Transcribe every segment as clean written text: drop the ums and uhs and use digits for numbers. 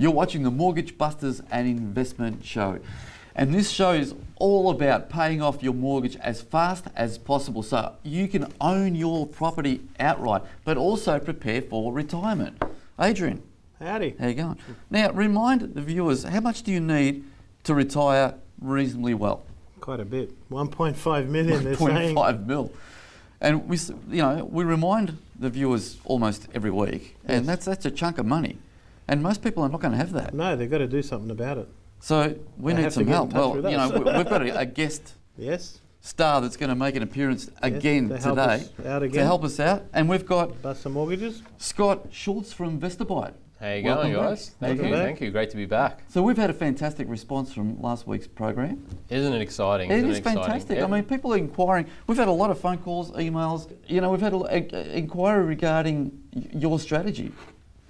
You're watching the Mortgage Busters and Investment Show. And this show is all about paying off your mortgage as fast as possible so you can own your property outright, but also prepare for retirement. Adrian. Howdy. How you going? Now, remind the viewers, how much do you need to retire reasonably well? Quite a bit. 1.5 million, they're saying. 1.5 mil. And we remind the viewers almost every week, and that's a chunk of money. And most people are not going to have that. No, they've got to do something about it. So we need some help. Well, we've got a guest star that's going to make an appearance again today to help us out. And we've got Buster Mortgages. Scott Schultz from Vesterbyte. How you going, guys? Thank you. Great to be back. So we've had a fantastic response from last week's program. Isn't it exciting? It is fantastic. Yeah. I mean, people are inquiring. We've had a lot of phone calls, emails. We've had an inquiry regarding your strategy.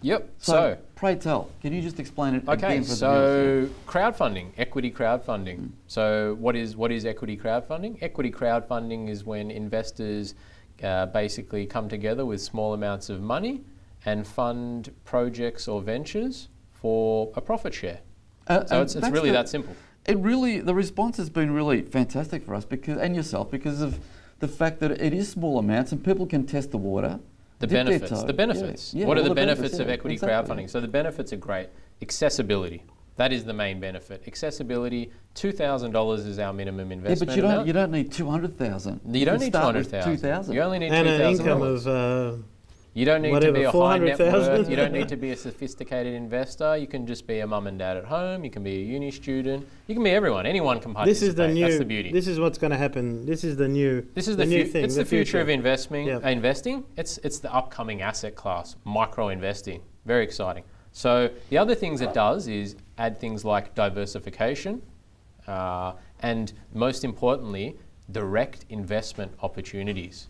Yep. So pray tell, can you just explain it again for the viewers? Crowdfunding, equity crowdfunding. So what is equity crowdfunding? Equity crowdfunding is when investors basically come together with small amounts of money and fund projects or ventures for a profit share. So it's really that simple. The response has been really fantastic for us yourself because of the fact that it is small amounts and people can test the water. The benefits. Yeah, what are the benefits of equity crowdfunding? So the benefits are great. Accessibility. That is the main benefit. Accessibility, $2,000 is our minimum investment. Yeah, but you don't need 200,000. You don't need 200,000. 2,000. You only need $2,000. And an income of you don't need to be a high net 400,000. worth. You don't need to be a sophisticated investor. You can just be a mum and dad at home. You can be a uni student. You can be everyone. Anyone can participate. This is the new. That's the beauty. This is what's going to happen. This is the new. This is the new thing. It's the future of investing. It's the upcoming asset class, micro investing. Very exciting. So the other things it does is add things like diversification, and most importantly, direct investment opportunities.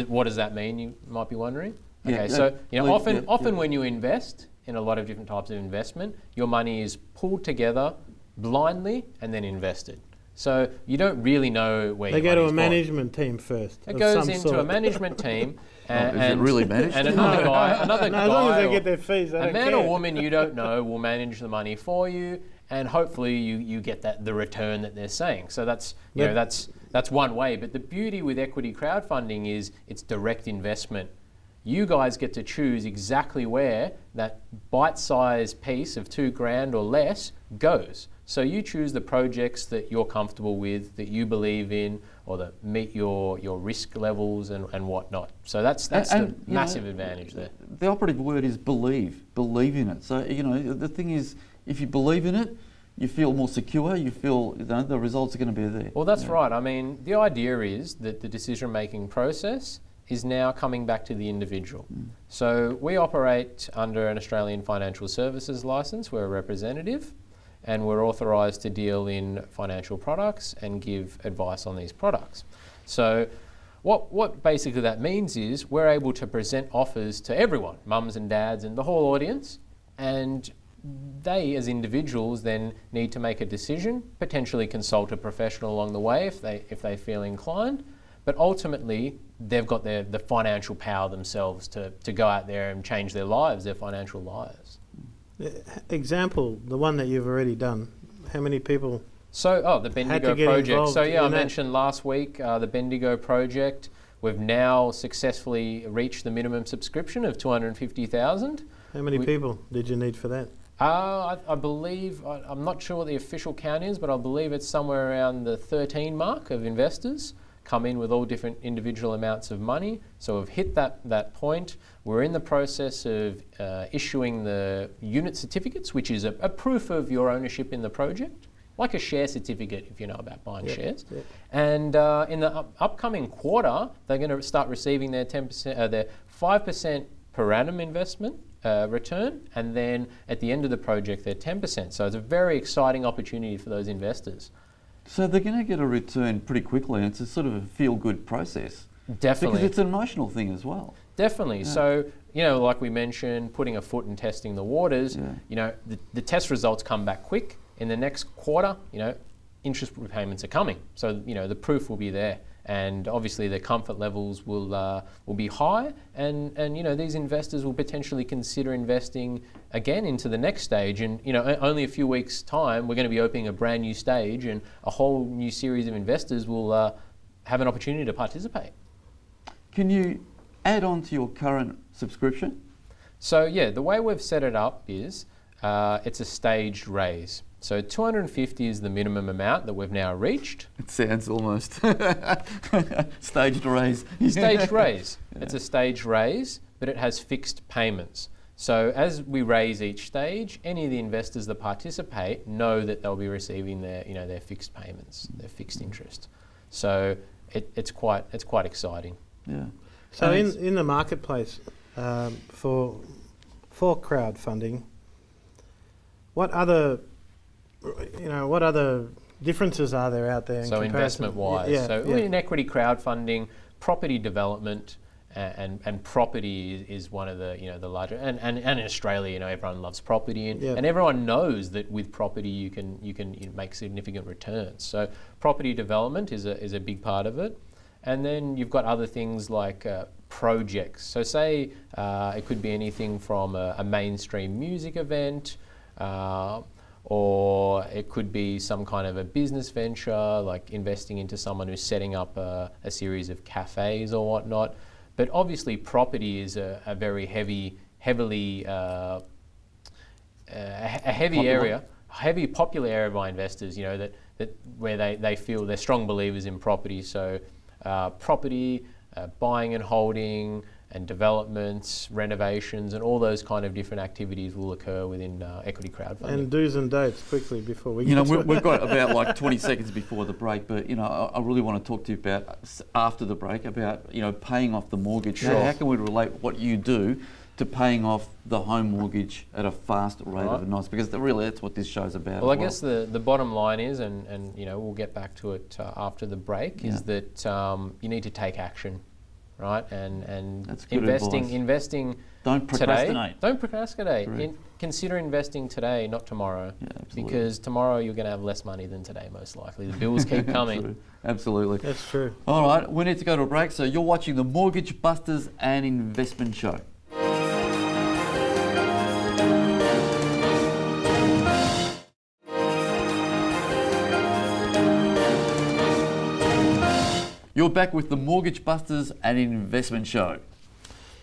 What does that mean, you might be wondering? Often when you invest in a lot of different types of investment, your money is pulled together blindly and then invested. So you don't really know where they go to a management team first. It goes into a management team. Is it really managed? And another guy, as long as they get their fees, a man or woman you don't know will manage the money for you, and hopefully you get the return that they're saying. So that's that's one way. But the beauty with equity crowdfunding is it's direct investment. You guys get to choose exactly where that bite-sized piece of $2,000 or less goes. So you choose the projects that you're comfortable with, that you believe in, or that meet your risk levels and whatnot. So that's the massive advantage there. The operative word is believe. Believe in it. So the thing is, if you believe in it, you feel more secure. You feel the results are going to be there. Well, that's right. I mean, the idea is that the decision-making process is now coming back to the individual. So we operate under an Australian Financial Services licence. We're a representative, and we're authorised to deal in financial products and give advice on these products. So what basically that means is we're able to present offers to everyone, mums and dads and the whole audience, and they as individuals then need to make a decision, potentially consult a professional along the way if they feel inclined, but ultimately they've got the financial power themselves to go out there and change their lives, their financial lives. Example, the one that you've already done, how many people? So, the Bendigo project. So I mentioned last week the Bendigo project. We've now successfully reached the minimum subscription of 250,000. How many people did you need for that? I believe, I'm not sure what the official count is, but I believe it's somewhere around the 13 mark of investors come in with all different individual amounts of money. So we've hit that point. We're in the process of issuing the unit certificates, which is a proof of your ownership in the project, like a share certificate if you know about buying shares. Yep. And in the upcoming quarter, they're going to start receiving their 10%, their 5% per annum investment return, and then at the end of the project, they're 10%. So it's a very exciting opportunity for those investors. So they're going to get a return pretty quickly, and it's a sort of a feel-good process. Definitely. Because it's an emotional thing as well. Definitely. Yeah. So, like we mentioned, putting a foot in testing the waters, the test results come back quick. In the next quarter, interest repayments are coming. So, the proof will be there. and obviously their comfort levels will be high, and these investors will potentially consider investing again into the next stage. And only a few weeks' time, we're going to be opening a brand new stage, and a whole new series of investors will have an opportunity to participate. Can you add on to your current subscription? So yeah, the way we've set it up is it's a staged raise. So 250 is the minimum amount that we've now reached. It sounds almost staged raise. Staged raise. Yeah. It's a staged raise, but it has fixed payments. So as we raise each stage, any of the investors that participate know that they'll be receiving their fixed payments, their fixed interest. So it's quite exciting. Yeah. So in the marketplace for crowdfunding, what other differences are there out there? So investment-wise, in equity crowdfunding, property development and property is one of the larger. And in Australia, everyone loves property, and everyone knows that with property you can make significant returns. So property development is a big part of it, and then you've got other things like projects. So say it could be anything from a mainstream music event. Or it could be some kind of a business venture, like investing into someone who's setting up a series of cafes or whatnot. But obviously, property is a very heavy area, popular area by investors. That where they feel they're strong believers in property. So property, buying and holding, and developments, renovations, and all those kind of different activities will occur within equity crowdfunding. And do's and don'ts quickly before we get to it. We've got about like 20 seconds before the break, but I really want to talk to you about after the break about paying off the mortgage. Sure. How can we relate what you do to paying off the home mortgage at a fast rate of knots? Because really that's what this show's about. Well, I guess the bottom line is, and we'll get back to it after the break, is that you need to take action. Right, and that's good investing. Don't procrastinate. Today, don't procrastinate. Consider investing today, not tomorrow. Yeah, absolutely. Because tomorrow you're going to have less money than today, most likely. The bills keep coming. True. Absolutely. That's true. All right, we need to go to a break. So you're watching the Mortgage Busters and Investment Show. You're back with the Mortgage Busters and Investment Show.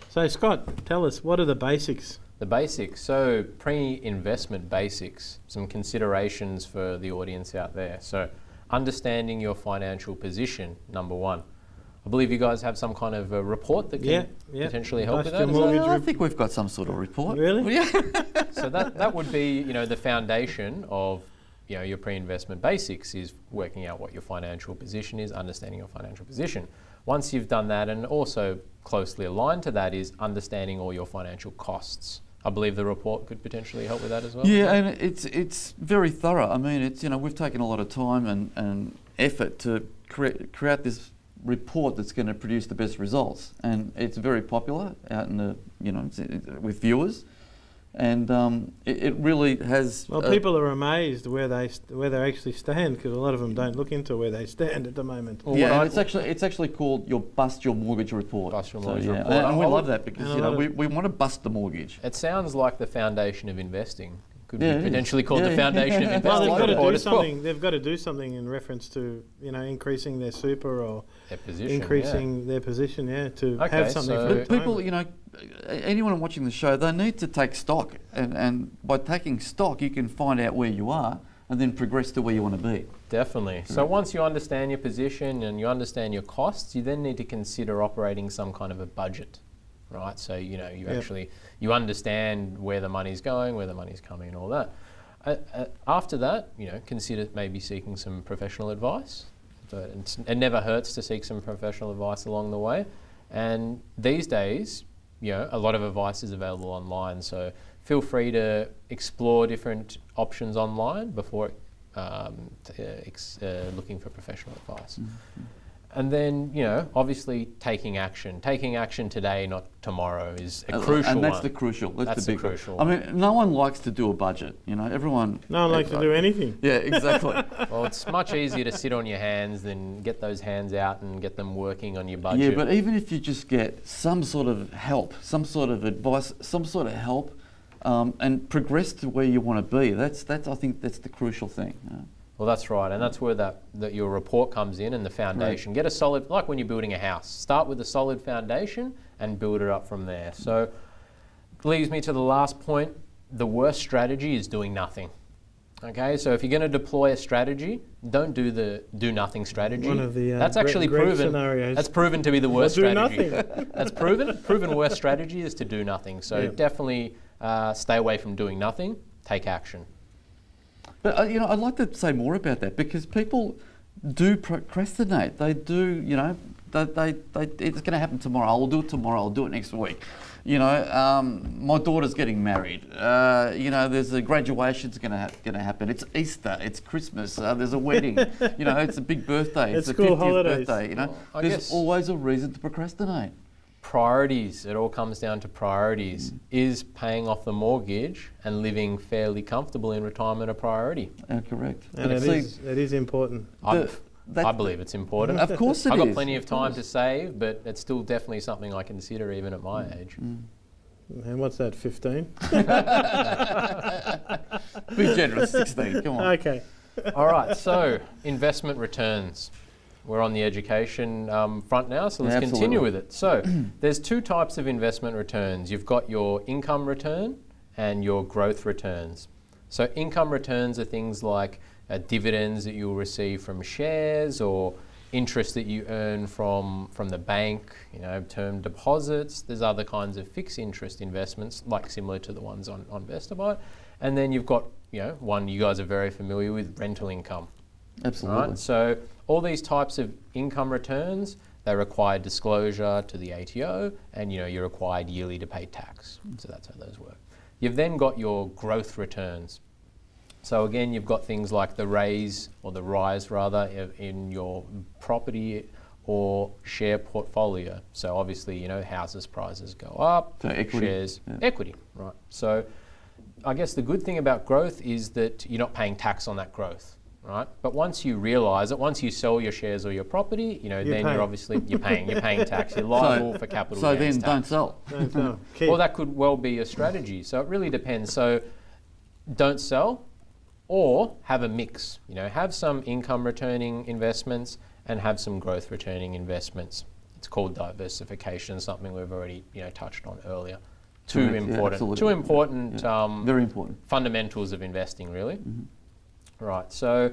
So Scott, tell us, what are the basics? The basics, so pre-investment basics, some considerations for the audience out there. So understanding your financial position, number one. I believe you guys have some kind of a report that can potentially help with that. I think we've got some sort of report. Really? Yeah. So that would be the foundation of your pre-investment basics is working out what your financial position is, understanding your financial position. Once you've done that, and also closely aligned to that, is understanding all your financial costs. I believe the report could potentially help with that as well. Yeah, and it's very thorough. I mean, it's we've taken a lot of time and effort to create this report that's going to produce the best results, and it's very popular out in the with viewers. And it really has. Well, people are amazed where they actually stand, because a lot of them don't look into where they stand at the moment. Well, yeah, and it's actually called your Bust Your Mortgage Report. Bust Your Mortgage Report. And we love that because we want to bust the mortgage. It sounds like the foundation of investing. Could be potentially called the foundation of investing. Well, they've got to do something. They've got to do something in reference to increasing their super or their position, increasing their position. To have something. For but people, anyone watching the show, they need to take stock, and by taking stock, you can find out where you are and then progress to where you want to be. Definitely. So once you understand your position and you understand your costs, you then need to consider operating some kind of a budget. Right, so you understand where the money's going, where the money's coming, and all that. After that, consider maybe seeking some professional advice. So it never hurts to seek some professional advice along the way. And these days, a lot of advice is available online. So feel free to explore different options online before looking for professional advice. Mm-hmm. And then, obviously taking action. Taking action today, not tomorrow, is a crucial and that's one. the crucial. That's the big crucial one. one. I mean, no one likes to do a budget. Everyone. No one likes to do anything. Yeah, exactly. Well, it's much easier to sit on your hands than get those hands out and get them working on your budget. Yeah, but even if you just get some sort of help, some sort of advice, some sort of help, and progress to where you want to be, I think that's the crucial thing. Well, that's right, and that's where that your report comes in and the foundation. Right. Get a solid, like when you're building a house, start with a solid foundation and build it up from there. So, leads me to the last point. The worst strategy is doing nothing. Okay, so if you're going to deploy a strategy, don't do the do nothing strategy. One of the that's actually proven. Scenarios. That's proven to be the worst strategy. Do nothing. That's proven worst strategy is to do nothing. So definitely stay away from doing nothing. Take action. But I'd like to say more about that, because people do procrastinate. They do, they it's going to happen tomorrow. I'll do it tomorrow. I'll do it next week. My daughter's getting married. There's a graduation's going to happen. It's Easter. It's Christmas. There's a wedding. It's a big birthday. It's a school 50th holidays. birthday. There's always a reason to procrastinate. Priorities, it all comes down to priorities. Is paying off the mortgage and living fairly comfortable in retirement a priority? Correct. And it is important. I believe it's important. Of course it is. I've got plenty of time to save, but it's still definitely something I consider even at my age. And what's that, 15? Be generous, 16, come on. Okay. All right, so investment returns. We're on the education front now, so let's continue with it. So there's two types of investment returns. You've got your income return and your growth returns. So income returns are things like dividends that you'll receive from shares, or interest that you earn from the bank, term deposits. There's other kinds of fixed interest investments, like similar to the ones on VestaBite. And then you've got, one you guys are very familiar with, rental income. Absolutely. Right? So all these types of income returns, they require disclosure to the ATO, and you're required yearly to pay tax. So that's how those work. You've then got your growth returns. So again, you've got things like the rise in your property or share portfolio. So obviously, houses prices go up, so equity. Shares, equity, right? So I guess the good thing about growth is that you're not paying tax on that growth. Right, but once you realise it, once you sell your shares or your property, then you're paying tax. You're liable for capital gains tax. So then don't sell. Don't sell. Well, that could well be a strategy. So it really depends. So don't sell, or have a mix. Have some income returning investments and have some growth returning investments. It's called diversification, something we've already touched on earlier. Two important very important fundamentals of investing, really. Mm-hmm. Right, so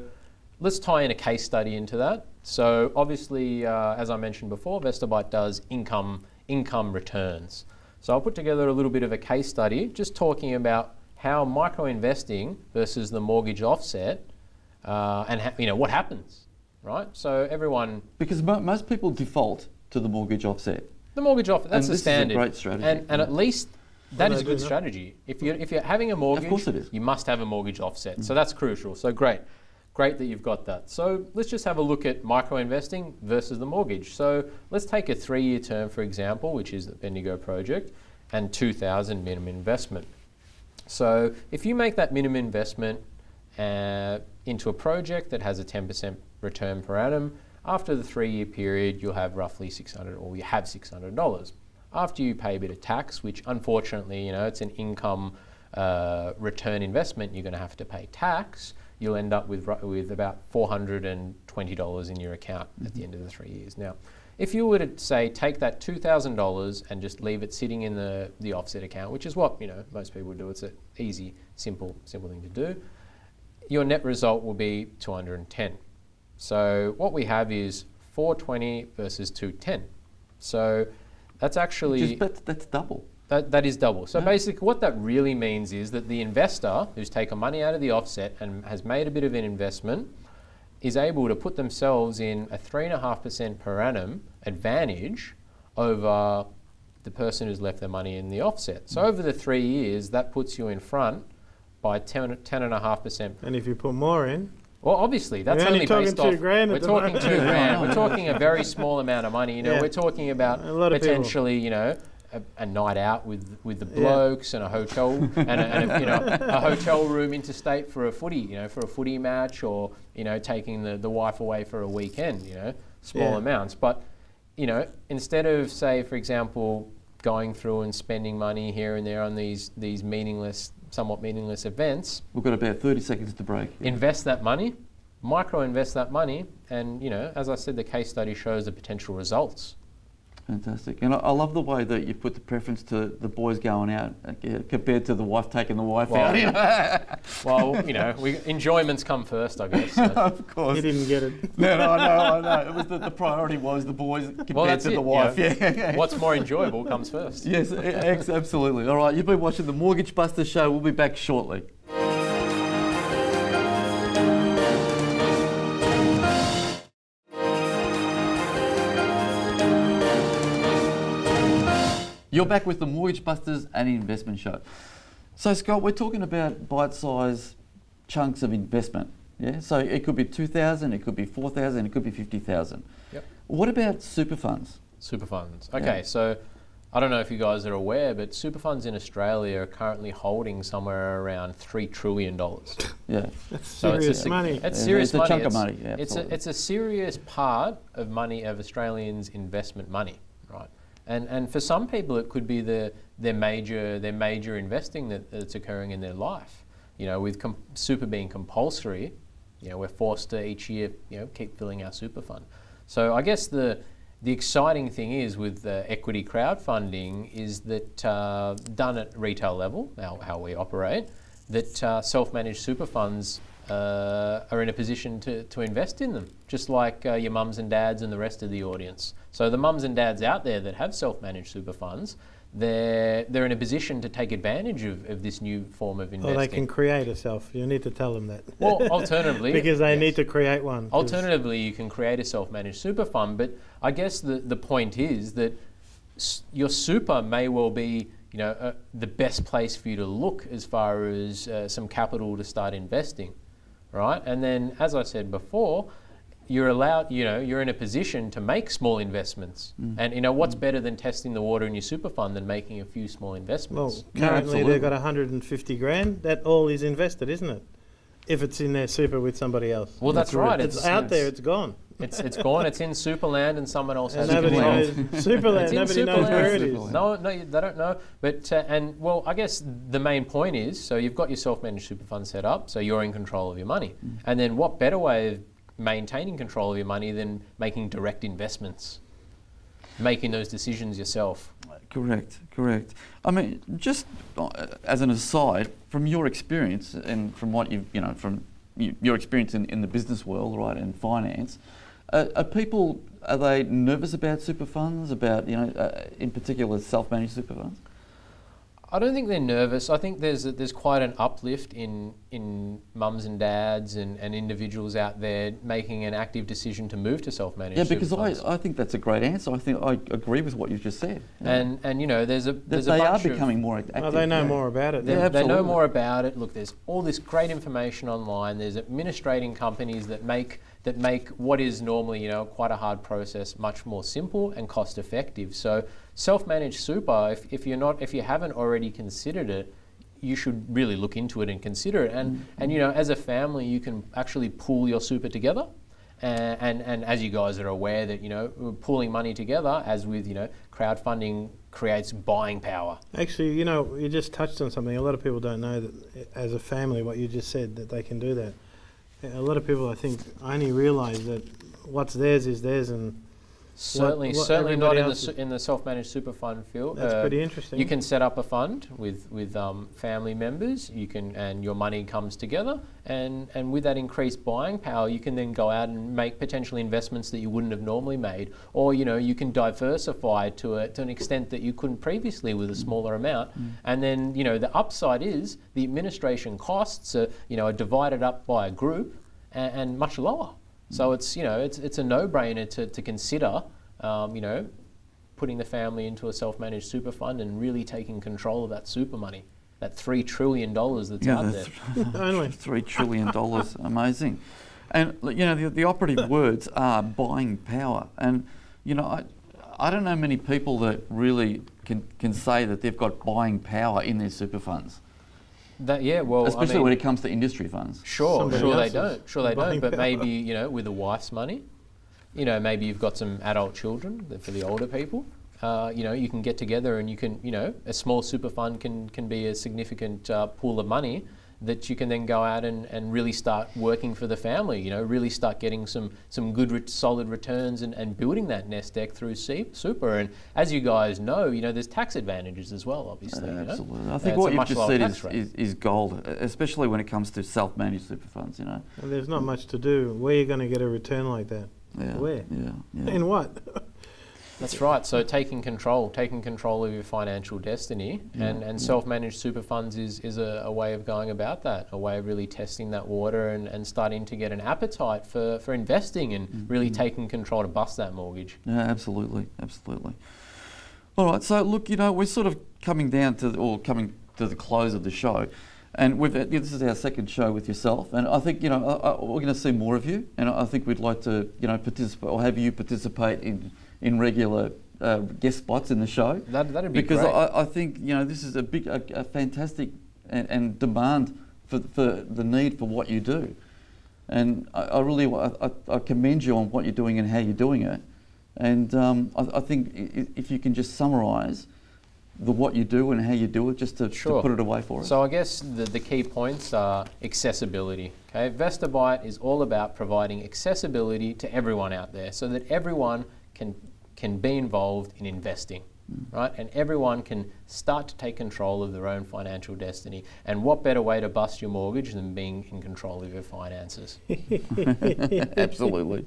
let's tie in a case study into that. So obviously, as I mentioned before, VestaBite does income returns. So I'll put together a little bit of a case study, just talking about how micro-investing versus the mortgage offset, and what happens, right? So everyone... Because most people default to the mortgage offset. The mortgage offset, that's the standard. This is a great strategy. And at least... That is a good strategy. If you're having a mortgage, of course it is. You must have a mortgage offset. So that's crucial. So great that you've got that. So let's just have a look at micro investing versus the mortgage. So let's take a 3-year term, for example, which is the Bendigo project, and 2,000 minimum investment. So if you make that minimum investment into a project that has a 10% return per annum, after the 3-year period, you'll have roughly $600. After you pay a bit of tax, which unfortunately, it's an income return investment, you're going to have to pay tax. You'll end up with about $420 in your account at the end of the 3 years. Now, if you were to say take that $2,000 and just leave it sitting in the offset account, which is what most people do, it's an easy, simple thing to do. Your net result will be 210. So what we have is 420 versus 210. So that's actually... That's double. That is double. So basically what that really means is that the investor who's taken money out of the offset and has made a bit of an investment is able to put themselves in a 3.5% per annum advantage over the person who's left their money in the offset. So over the 3 years, that puts you in front by 10.5%. And if you put more in? Well, obviously, that's We're only only talking based off. $2,000 We're at the talking moment. $2,000. We're talking a very small amount of money. You know, Yeah. we're talking about A lot of people. potentially, you know, a night out with the blokes and a hotel and a, you know, a hotel room interstate for a footy match, or you know, taking the wife away for a weekend. You know, small amounts, but you know, instead of, say, for example, going through and spending money here and there on these somewhat meaningless events. We've got about 30 seconds to break. Yeah. Invest that money, micro-invest that money, and, you know, as I said, the case study shows the potential results. Fantastic. And I love the way that you put the preference to the boys going out compared to the wife taking the wife out. You know? Well, you know, enjoyments come first, I guess. So. Of course. You didn't get it. No, I know. It was the priority was the boys compared to the wife. You know, yeah. What's more enjoyable comes first. Yes, absolutely. All right, you've been watching the Mortgage Buster Show. We'll be back shortly. You're back with the Mortgage Busters and Investment Show. So, Scott, we're talking about bite-sized chunks of investment. Yeah, so it could be 2,000, it could be 4,000, it could be 50,000. Yep. What about super funds? Super funds. Okay, so I don't know if you guys are aware, but super funds in Australia are currently holding somewhere around $3 trillion. Yeah. That's So serious money. It's serious It's a money. chunk of money. Yeah, It's a serious part of money, of Australians' investment money, right? And for some people, it could be their major investing that's occurring in their life. You know, with super being compulsory, you know, we're forced to each year, you know, keep filling our super fund. So I guess the exciting thing is with equity crowdfunding is that done at retail level, how we operate, that self-managed super funds are in a position to invest in them, just like your mums and dads and the rest of the audience. So the mums and dads out there that have self-managed super funds, they're in a position to take advantage of this new form of investing. Or they can create a self. You need to tell them that. Well, alternatively... because they need to create one. Alternatively, you can create a self-managed super fund, but I guess the point is that your super may well be, you know, the best place for you to look as far as some capital to start investing, right? And then, as I said before, you're allowed, you know, you're in a position to make small investments. And, you know, what's better than testing the water in your super fund than making a few small investments? Well, currently they've got 150 grand. That all is invested, isn't it? If it's in their super with somebody else. Well, that's right. It's out there, it's gone. It's gone. It's in Superland, and someone else has Nobody control. knows. Superland, nobody knows where it is. No, they don't know. But and well, I guess the main point is, so you've got your self-managed super fund set up, so you're in control of your money. And then what better way of maintaining control of your money than making direct investments, making those decisions yourself? Correct. I mean, just as an aside, from your experience and from what you've, you know, from your experience in the business world, right, and finance, are they nervous about super funds, about, you know, in particular self-managed super funds? I don't think they're nervous. I think there's quite an uplift in mums and dads and individuals out there making an active decision to move to self-managed. Yeah, because super funds. I think that's a great answer. I think I agree with what you just said. Yeah. And you know, there's a bunch are becoming more active. Oh, they know more about it. They know more about it. Look, there's all this great information online. There's administrating companies that make what is normally, you know, quite a hard process much more simple and cost effective. So self-managed super, if you haven't already considered it, you should really look into it and consider it. And you know, as a family, you can actually pool your super together. And as you guys are aware that, you know, pooling money together, as with, you know, crowdfunding, creates buying power. Actually, you know, you just touched on something. A lot of people don't know that as a family, what you just said, that they can do that. A lot of people, I think, only realise that what's theirs is theirs, and certainly not in the self-managed super fund field. That's pretty interesting. You can set up a fund with family members. You can, and your money comes together, and with that increased buying power, you can then go out and make potential investments that you wouldn't have normally made, or, you know, you can diversify to an extent that you couldn't previously with a smaller amount. And then, you know, the upside is the administration costs are, you know, are divided up by a group and much lower. So it's, you know, it's a no-brainer to consider, you know, putting the family into a self-managed super fund and really taking control of that super money, that $3 trillion that's out there. Only $3 trillion, amazing. And the operative words are buying power. And I don't know many people that really can say that they've got buying power in their super funds. Especially when it comes to industry funds. Sure they else's don't. Sure they don't. buying But power. maybe with the wife's money, maybe you've got some adult children for the older people. You can get together and you can, a small super fund can be a significant pool of money that you can then go out and really start working for the family, really start getting some good solid returns and building that nest egg through super. And as you guys know, there's tax advantages as well, obviously. Absolutely. I think what you've just said is gold, especially when it comes to self-managed super funds, And there's not much to do. Where are you going to get a return like that? Yeah. Where? Yeah. In what? That's right. So taking control of your financial destiny, and self-managed super funds is a way of going about that, a way of really testing that water and starting to get an appetite for investing and really taking control to bust that mortgage. Yeah, absolutely. All right, so look, we're sort of coming to the close of the show. And this is our second show with yourself, and I think we're going to see more of you, and I think we'd like to participate or have you participate in regular guest spots in the show. That'd be because great. I think this is a fantastic and demand for the need for what you do, and I really commend you on what you're doing and how you're doing it, and I think if you can just summarise what you do and how you do it, just to put it away for us. So I guess the key points are accessibility. Okay, VestaBite is all about providing accessibility to everyone out there, so that everyone can be involved in investing, right? And everyone can start to take control of their own financial destiny. And what better way to bust your mortgage than being in control of your finances? Absolutely.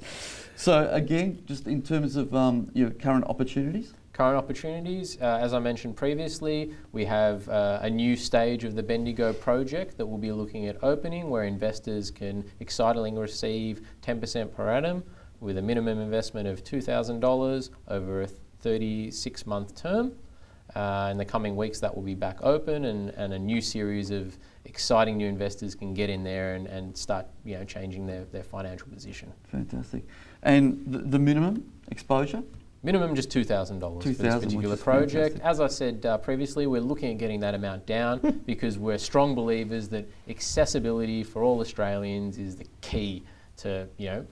So again, just in terms of your current opportunities. Current opportunities, as I mentioned previously, we have a new stage of the Bendigo project that we'll be looking at opening, where investors can excitingly receive 10% per annum with a minimum investment of $2,000 over a 36-month term. In the coming weeks, that will be back open, and a new series of exciting new investors can get in there and start changing their financial position. Fantastic. And the minimum exposure? Minimum just $2,000 for this particular project. Fantastic. As I said previously, we're looking at getting that amount down because we're strong believers that accessibility for all Australians is the key to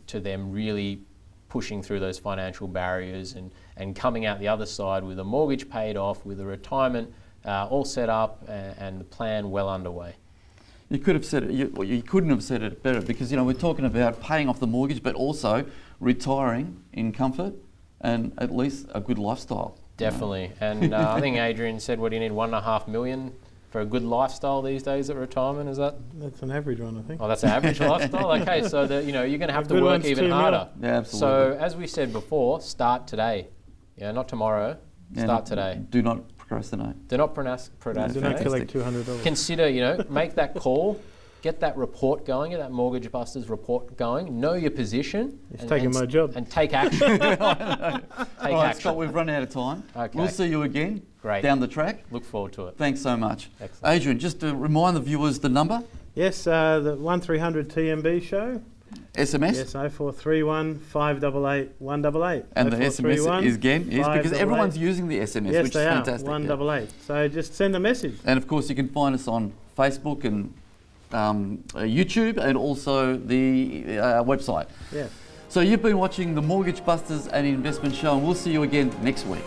them really pushing through those financial barriers and coming out the other side with a mortgage paid off, with a retirement all set up and the plan well underway. You could have said it. You couldn't have said it better, because we're talking about paying off the mortgage, but also retiring in comfort and at least a good lifestyle. Definitely. And I think Adrian said, what do you need, $1.5 million for a good lifestyle these days at retirement? Is that? That's an average one, I think. Oh, that's an average lifestyle? Okay, so you're going to have to good work one's even 2 harder. Yeah, absolutely. So as we said before, start today. Not tomorrow. Start today. Do not procrastinate. Do not procrastinate. Do not collect $200. Consider, make that call. Get that report going, get that Mortgage Busters report going. Know your position. It's taking my job. And take action. Take All right, action. Scott, we've run out of time. Okay. We'll see you again down the track. Look forward to it. Thanks so much. Excellent. Adrian, just to remind the viewers the number. Yes, the 1300 TMB show. SMS. Yes, 0431 588 188. And the SMS is because everyone's using the SMS, yes, which they is are, fantastic. 188. So just send a message. And of course, you can find us on Facebook and YouTube, and also the website. Yeah. So you've been watching the Mortgage Busters and Investment Show, and we'll see you again next week.